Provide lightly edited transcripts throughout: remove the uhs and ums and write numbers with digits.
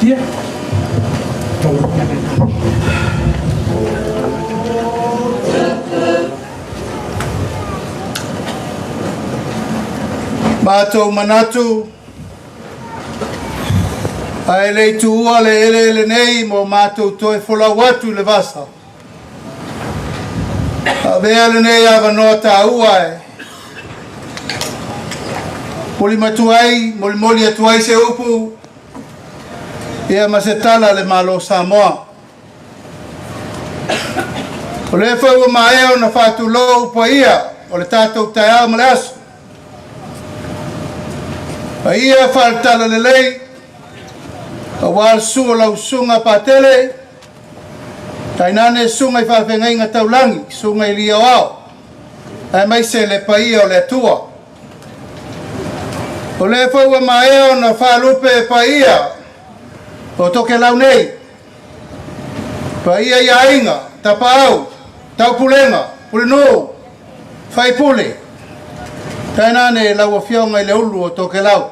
Tia. Mātou manatu, ai lei tuua le ele nei mo mātou toi wholau atu le vasa. A vea le nei awa noa tā ua e. Moli matuai, moli atuai se upu, ia masetala le malo Samoa. O le whaua maeo na whātu lo upa ia, o le tātou tai au male asu. A ia whaatala le lei, a wāl sunga lau sunga pātele, tainane sunga I whawhengai ngā taulangi, sunga I lia wao, ai mai se le paia o le atua. O le whaua maeo na whaalupe paia, o Tokelau nei, paia ia inga, tapau, taupulenga, pulenu, whaipule, tainane lau a whiaunga I le ulu o Tokelau.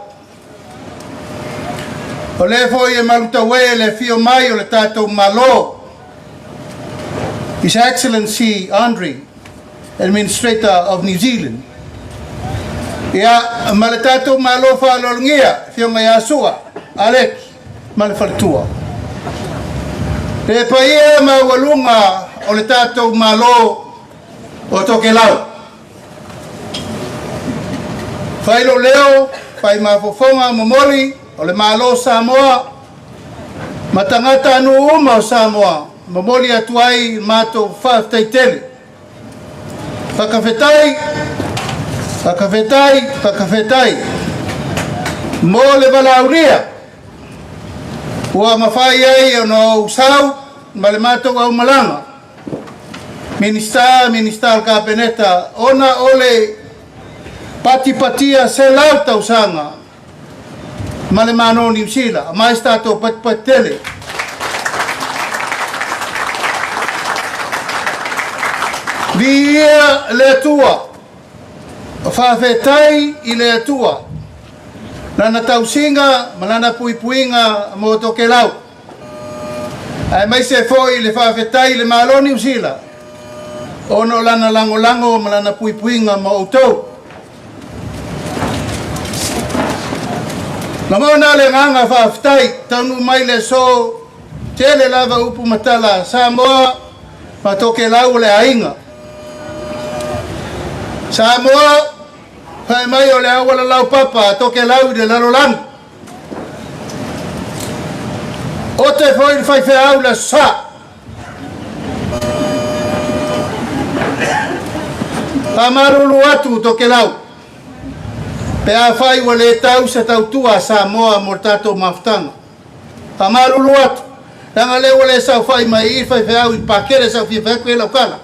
O le foi e malutawe le fio mai o le tātou malo. His Excellency Andre, Administrator of New Zealand. Ia, ma le tātou malo whaalolngia, fio ngai asua, Alec, ma le whalitua. Le paia ma walunga o le tātou malo o Tokelau. Whailo leo, whai mafofonga momoli, o le malo Samoa, matangata anu uma o Samoa, momoli atuai mato whaftaitele. Whakawhetai, whakawhetai, whakawhetai. Mo le walauria, ua mawhai ai o no usau, ma le mato au malanga. Minister Kabineta, ona ole pati-patia se lauta usanga, ma le mano New Zealand, mai stato pat-patele. Via le atua, whawhetai I le atua, nana tausinga, manana puipuinga mo Tokelau. Ai mai se foi le whawhetai le malo New Zealand, ono lana lango-lango, manana puipuinga mo utou. Na mauna le nganga whaftai, taunu mai le so, tele lava upu matala, Samoa, ma Tokelau le ainga. Samoa, whai mai o le awala lau papa, Tokelau de larolang. O te whai whai whiau le sa. Pamarulu atu Tokelau. Pea whai wa le tau sa tau tua Samoa mo tatou maftanga. Pamarulu atu. Tanga le wa le sau whai mai I whai whiau I pakere sau whi whai koe lau kala.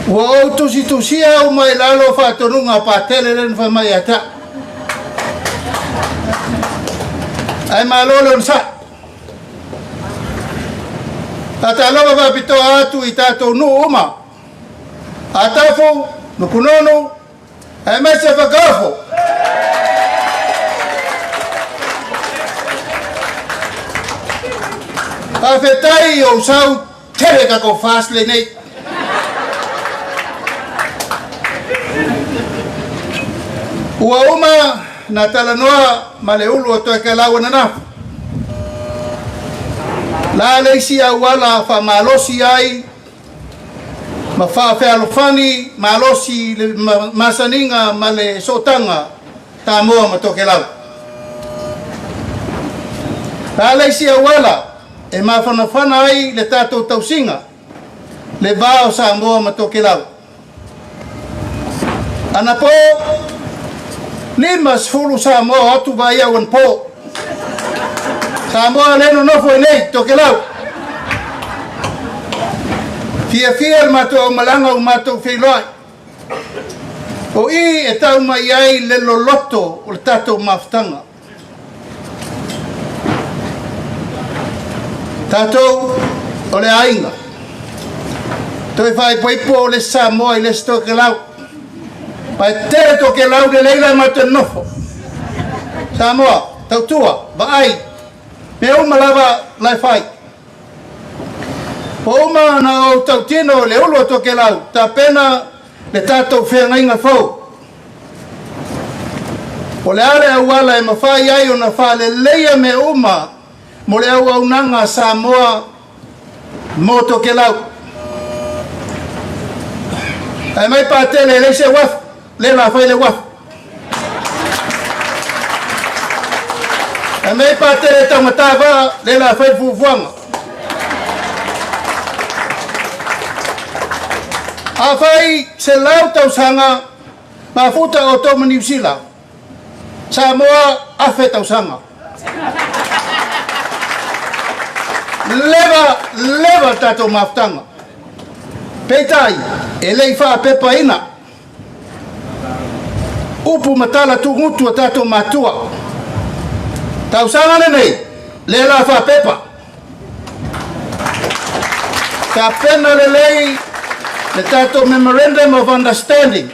Ua o tusi au mai lalo whatonunga pātele ren whai mai ata. Ai malolo nsa. Tata aloha wapito atu I tātou nu uma. Atafu, nukunono, ai mai se whakafo. Pawhetai o sau tere kako whasle nei. Ua uma na talanoa ma le ulu o Tokelau nanafu. La leisi au wala wha malosi ai, ma wha whealofani malosi le masaninga ma le sotanga tā moa ma Tokelau. La leisi au wala e ma whanawhana ai le tātou tausinga le vāo Samoa ma Tokelau. Ana po, limas fulu Samoa atu vai au an po. Samoa leno nofo I nei Tokelau. Fia matou malanga o matou whiloi. O I e tau mai ai le loloto o le tātou maftanga. Tātou o le ainga. Toi whai poipo o le Samoa I le Tokelau. Pai tere Tokelau le leila matou nofo. Samoa. tautua, vaai, me uma lava lai fai. Po uma na o tautino le ulu o Tokelau, ta pena le tātou whengainga whau. O le ale awala e mawhai ai o na whale leia me uma mo le au au nanga Samoa mo Tokelau. Ai mai pātele le se waf, le la whai le waf. Ai mai pātele taumatawa, le la whai fufuanga. A whai se lau tausanga ma futa o tōma New Zealand. Samoa afe tausanga. Leva tato maftanga. Peitai, e lei wha pepa ina. Upu matala tungutu a tato matua. Tausanga nei, le la wha pepa. Ka pena le lei the tato memorandum of understanding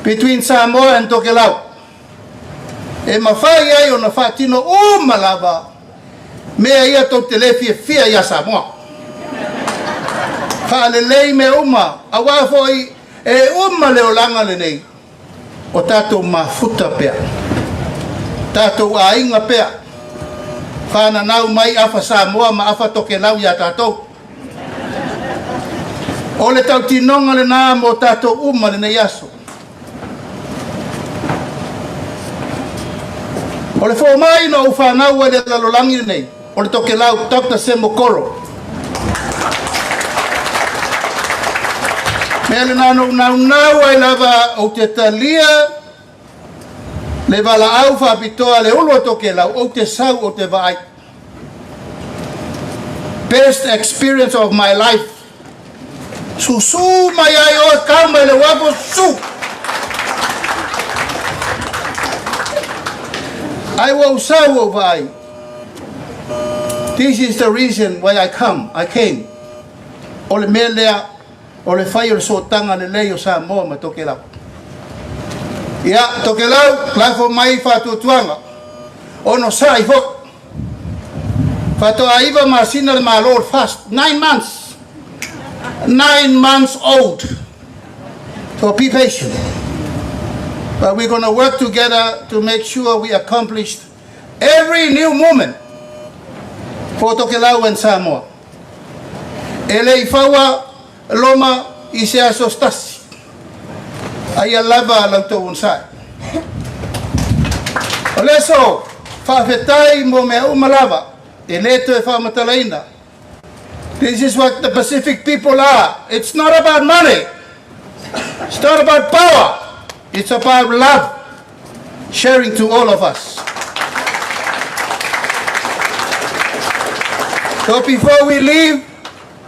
between Samoa and Tokelau. E mawhai ai o na whātino o malava mea ia tau te lefi e whia ia Samoa. Whaalelei me uma, a wāwhoi e uma leo langa le nei o tato mafuta pea. Tato a inga pea. Whāna nau mai awha Samoa ma awha Tokelau ia tatou. O le tau tinonga le nā mo tātou uma le nei aso. O le whomai no whanau e le lalolangi nei. O le Tokelau, Dr. Semokoro. Mea le nāno nau ai lava o te talia le wala au whapitoa le ulu o Tokelau o te sau o te vai. Best experience of my life. Susu mai ai o kama le wapo su. I will sawo vai. This is the reason why I came. O le melea, o le whai o le sotanga le lei o Samoa ma Tokelau. Ia, Tokelau, lafo mai whatutuanga. Ono sa i fo. Whatoa iwa ma sina le ma Lord fast. 9 months. 9 months old. So be patient. But we're going to work together to make sure we accomplished every new moment for Tokelau and Samoa. Ele fawa loma i se asostasi. Ai lava lauto unsai. Oleso whawhetai mo me umalava. E leto e whamatalaina. This is what the Pacific people are. It's not about money. It's not about power. It's about love, sharing to all of us. So before we leave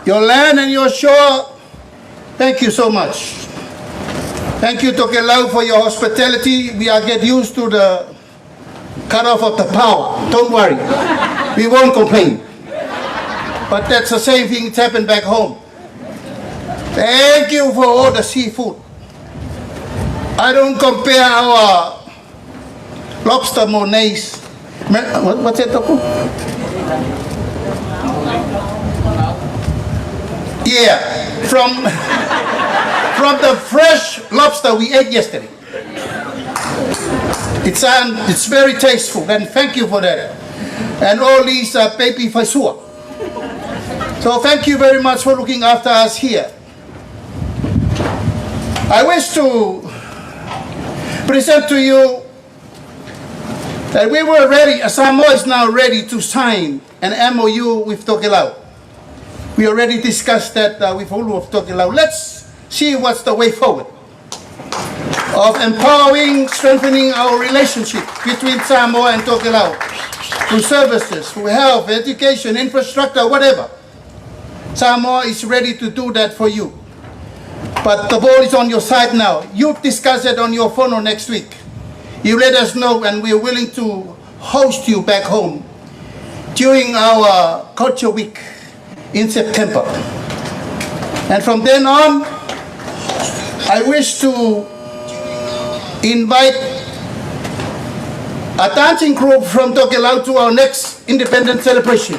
your land and your shore, thank you so much. Thank you, Tokelau, for your hospitality. We are get used to the cut-off of the power. Don't worry. We won't complain. But that's the same thing that's happened back home. Thank you for all the seafood. I don't compare our lobster Monets. What's that? Yeah, from the fresh lobster we ate yesterday. It's very tasteful, and thank you for that. And all these baby fasua. So thank you very much for looking after us here. I wish to present to you that we were ready, Samoa is now ready to sign an MOU with Tokelau. We already discussed that with Ulu of Tokelau. Let's see what's the way forward of empowering, strengthening our relationship between Samoa and Tokelau through services, through health, education, infrastructure, whatever. Samoa is ready to do that for you. But the ball is on your side now. You discuss it on your phone or next week. You let us know, and we're willing to host you back home during our Culture Week in September. And from then on, I wish to invite a dancing group from Tokelau to our next independence celebration.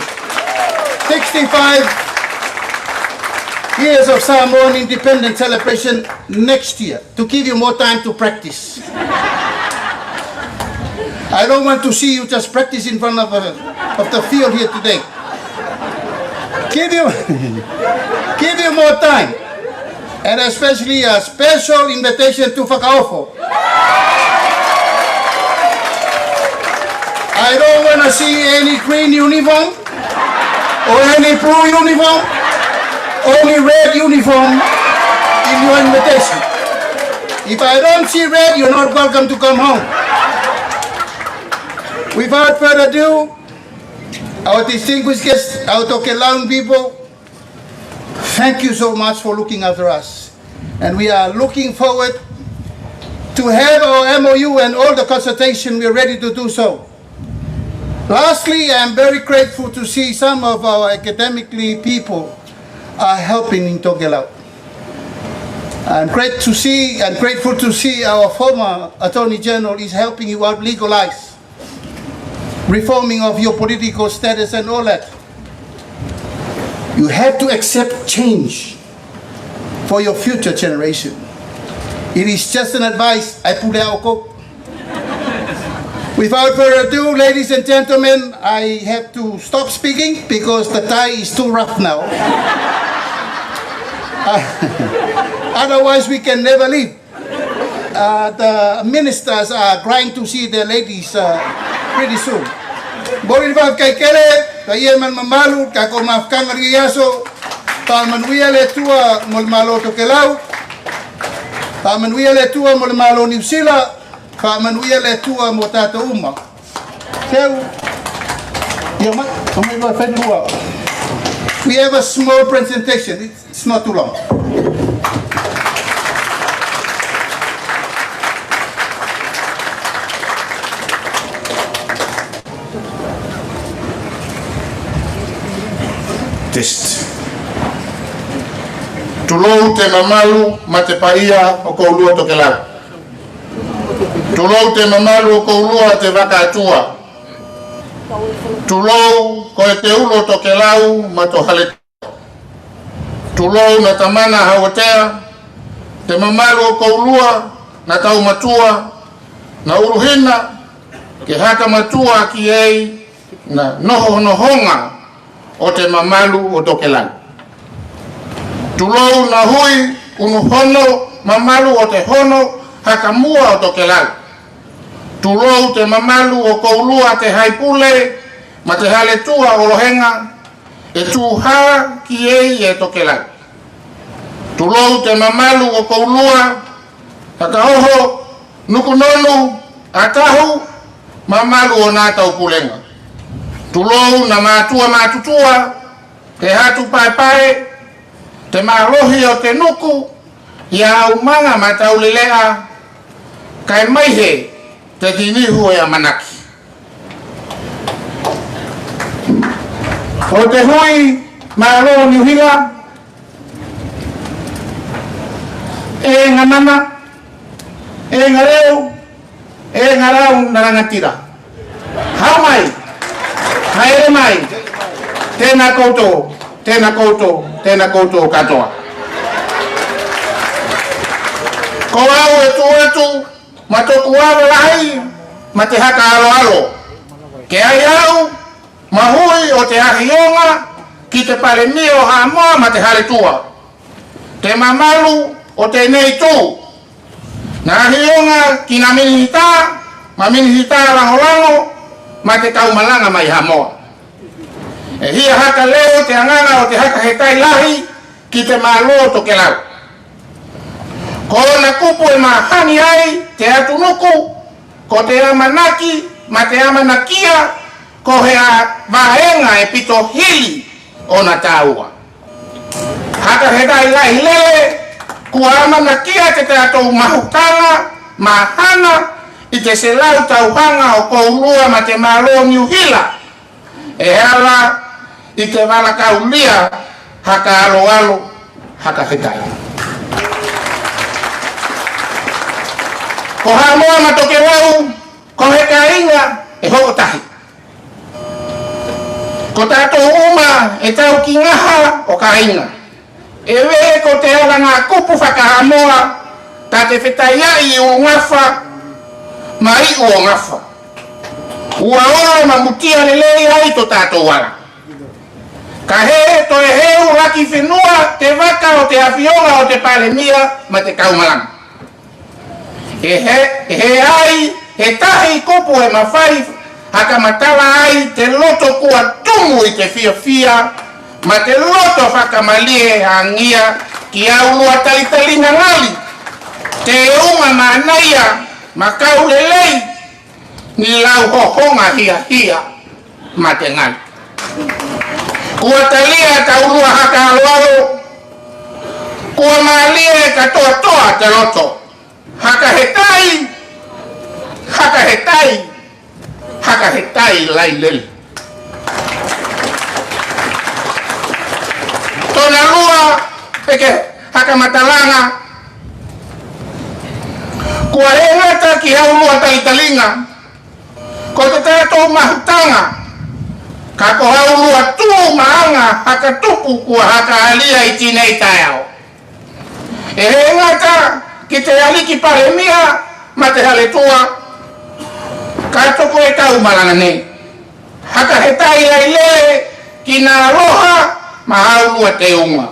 65 years of Samoan independence celebration next year, to give you more time to practice. I don't want to see you just practice in front of the field here today. Give you more time, and especially a special invitation to Whakaofo. I don't want to see any green uniform or any blue uniform, only red uniform in your invitation. If I don't see red, you're not welcome to come home. Without further ado, our distinguished guests, our Tokelau people, thank you so much for looking after us. And we are looking forward to have our MOU and all the consultation. We are ready to do so. Lastly, I am very grateful to see some of our academically people are helping in Tokelau. I'm grateful to see our former Attorney General is helping you out legalize reforming of your political status and all that. You have to accept change for your future generation. It is just an advice. I put out. Without further ado, ladies and gentlemen, I have to stop speaking because the tie is too rough now. Otherwise, we can never leave. The ministers are trying to see their ladies pretty soon. Boleh ba kay kele, kaya man mamalu, kako mafkang ariyaso, pamanuia le tua molmalo Tokelau, pamanuia le tua molmalo New Zealand, pamanuia le tua motata uma. So, we have a small presentation. It's not too long. Tulou te mamalu ma te paia o koulua Tokelau. Tulou te mamalu o koulua te whakaatua. Tulou ko e te ulo Tokelau ma to hale. Tulou na tamana hawatea, te mamalu o koulua na tau matua, na uruhina ke haka matua ki ei na noho nohonga o te mamalu o Tokelau. Tulou na hui unu hono mamalu o te hono hakamua o Tokelau. Tulou te mamalu o koulua te haipule ma te hale tua o lohenga e tuha ki ei e Tokelau. Tulou te mamalu o koulua hakaoho nukunonu atahu mamalu o nata o pulenga. Tulou na matua matutua te hatu pai te marohi o te nuku ia umanga mataulilea kai maihe te tinihu e amanaki. O te hui maro New Zealand e nganana e ngareu e ngarau narangatira. Hau mai haere mai tēnā koutou, tēnā koutou, tēnā koutou katoa. Ko au etu ma toku awa lahi ma te haka alo alo. Ke ai au ma hui o te ahionga ki te pare mio hamoa ma te hare tua. Te mamalu o te nei tū. Na ahionga ki na minihita, ma minihita rangolango ma te kaumalanga mai hamoa. E hia haka leo te anganga o te haka hetai lahi ki te malo Tokelau. Ko na kupu e mahani ai te atunuku, ko te amanaki ma te amanakia, ko hea vaenga e pito hili o na taua. Haka hetai lahi lele, kua amanakia te atou mahutanga, mahana, i te selau tauhanga o koulua ma te malo New Zealand. E hala i te wala kaulia haka alo alo haka hetai. Ko hamoa ma Tokelau ko he ka inga e hoko tahi. Ko tātou uma e tau ki ngaha o ka inga. E we ko te ala ngā kupu whakahamoa, tā te whetai ai o ngafa, mai o ngafa. Ua ora ma mutia le lei ai to tātou ala. Ka he to e heu raki whenua te waka o te awhionga o te palemia ma te kaumalanga. E he ai, he tahi kupu e mawhai, haka matala ai te loto kua tumu i te fia ma te loto whakamalie hangia ki au lua talitalinga ngali te unga manaia ma kaulelei ni lau hohonga hia ma te ngali. Kua talia ka ulua haka alualo, kua maalie ka toa te loto, haka hetai lai leli. Tona lua peke haka matalanga, kua hengata ki hau lua talitalinga, ko te tātou mahutanga, ka ko hau lua tū maanga haka tupu kua haka alia i tinei taiao. E hengata ki te aliki paremia ma te hale tua, ka toko e tau malanga nei. Haka hetai ai le ki nā roha ma hau lua te unga.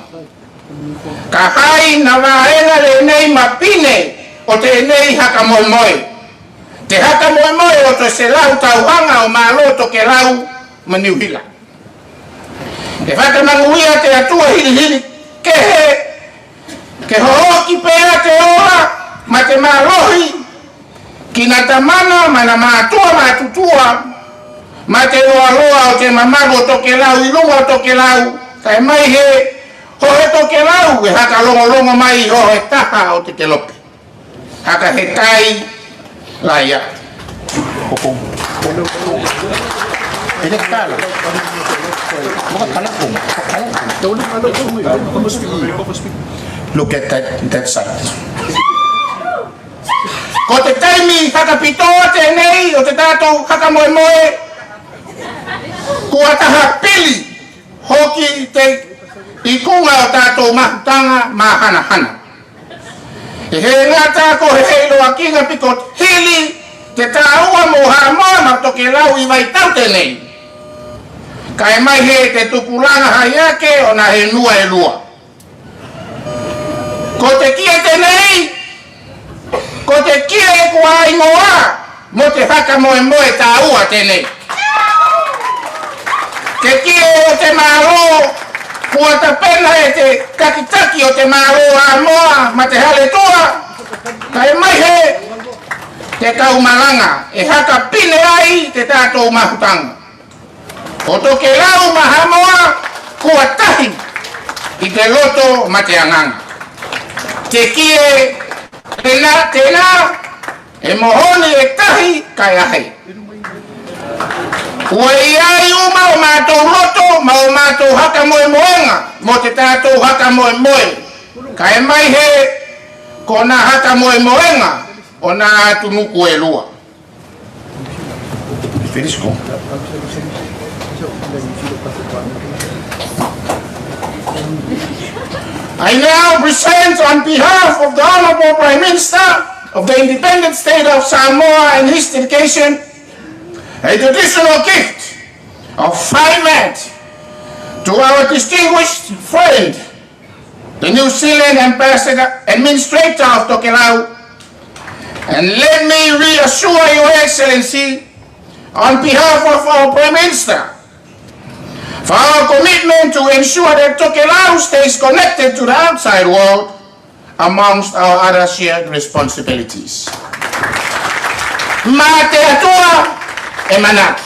Ka hai na waenga le nei ma pine o te nei haka moe. Te haka moe o te se lau tauhanga o malo Tokelau ma New Zealand. E whakananguia te atua hili ke hohoki pēa te ora ma te mālohi ki na tamana ma na mātua mātutua ma te loa o te mamago Tokelau i lunga Tokelau kai mai he hohe Tokelau e haka longo mai hohe taha o te kelope. Haka he tai laia. Ele kala. Look at that side. Ko te taimi haka pitoa te nei o te tātou haka moe kua taha pili hoki te ikunga o tātou mahutanga mahana. E he ngata ko he heiloa kinga piko hili te tāua moha moa ma Tokelau i vai tau te nei. Kai mai he te tukulanga hai ake o na he nua e lua. Ko te kia te nei, ko te kia e kua ingoa, mo te haka moe tāua te nei. Te kia o te mālo, kua ta pena e te kakitaki o te mālo a moa ma te hale toa. Kai mai he te kaumalanga, e haka pine ai te tātou mahutanga. O Tokelau mahamoa kua tahi i te loto ma te anganga. Te kie tēnā e mohoni e tahi kai ahe. Ua i ai uma o mātou loto ma o mātou haka moenga mo te tātou haka moe. Kai mai he ko nā haka moenga o nā atu nuku e lua. Finisko. I now present on behalf of the Honourable Prime Minister of the Independent State of Samoa and his delegation a traditional gift of 5 mats to our distinguished friend, the New Zealand Ambassador Administrator of Tokelau. And let me reassure Your Excellency, on behalf of our Prime Minister, for our commitment to ensure that Tokelau stays connected to the outside world, amongst our other shared responsibilities. Ma te atua e manaki.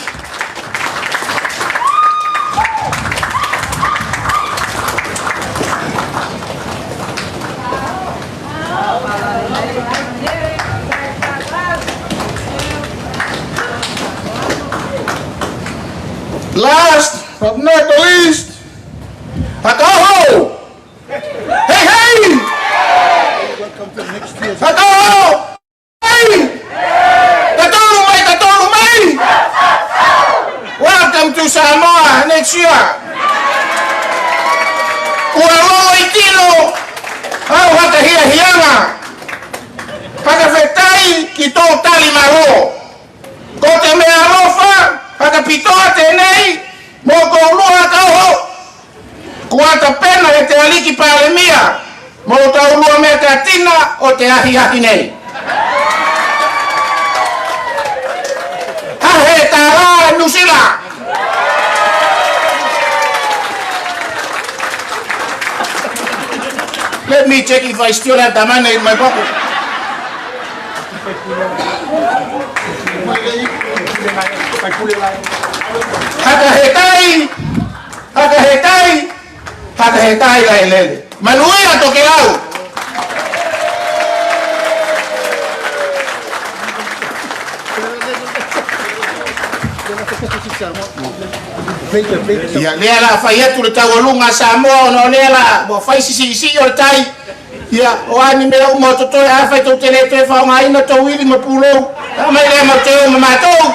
Last but not the least, Hakaho! Hey! Welcome to the next year's Hakaho! Hey! Tatolo mai Samoa next year. Ua roa I tino au haka hia hianga. Haka whetai ki tō tali maro. Ko te mea rofa, haka pitoa tenei, mō ko ulua kauho. Kua ta pena e te aliki palemia, mō ta ulua mea ka tina o te ahi nei. Hahe tā rā New Zealand. Let me check if I still have the money in my pocket. Haka hetai la elele. Manuia Tokelau. Ya lea la faiatu le tawalunga Samoa no lea la bo fai si o tai. Ya o ani me o mo to a fai to tele te fa ngai no to wili mo pulo. Mai le mo te o matou.